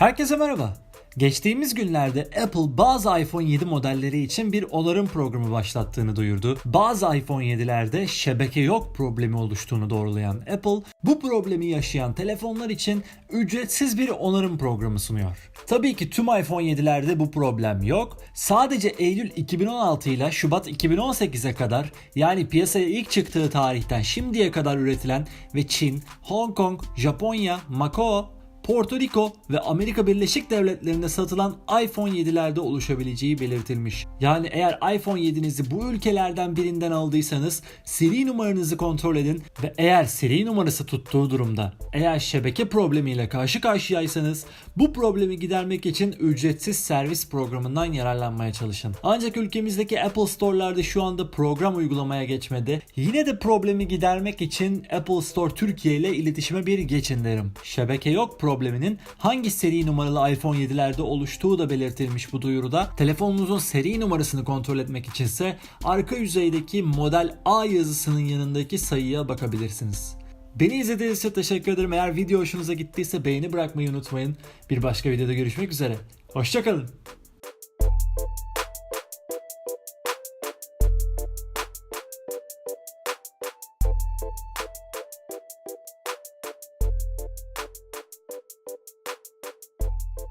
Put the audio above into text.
Herkese merhaba. Geçtiğimiz günlerde Apple bazı iPhone 7 modelleri için bir onarım programı başlattığını duyurdu. Bazı iPhone 7'lerde şebeke yok problemi oluştuğunu doğrulayan Apple, bu problemi yaşayan telefonlar için ücretsiz bir onarım programı sunuyor. Tabii ki tüm iPhone 7'lerde bu problem yok. Sadece Eylül 2016 ile Şubat 2018'e kadar, yani piyasaya ilk çıktığı tarihten şimdiye kadar üretilen ve Çin, Hong Kong, Japonya, Macao, Porto Rico ve Amerika Birleşik Devletleri'nde satılan iPhone 7'lerde oluşabileceği belirtilmiş. Yani eğer iPhone 7'nizi bu ülkelerden birinden aldıysanız seri numaranızı kontrol edin ve eğer seri numarası tuttuğu durumda, eğer şebeke problemiyle karşı karşıyaysanız bu problemi gidermek için ücretsiz servis programından yararlanmaya çalışın. Ancak ülkemizdeki Apple Store'larda şu anda program uygulamaya geçmedi. Yine de problemi gidermek için Apple Store Türkiye ile iletişime bir geçin derim. Şebeke yok probleminin hangi seri numaralı iPhone 7'lerde oluştuğu da belirtilmiş bu duyuruda. Telefonunuzun seri numarasını kontrol etmek içinse arka yüzeydeki model A yazısının yanındaki sayıya bakabilirsiniz. Beni izlediğiniz için teşekkür ederim. Eğer video hoşunuza gittiyse beğeni bırakmayı unutmayın. Bir başka videoda görüşmek üzere. Hoşça kalın.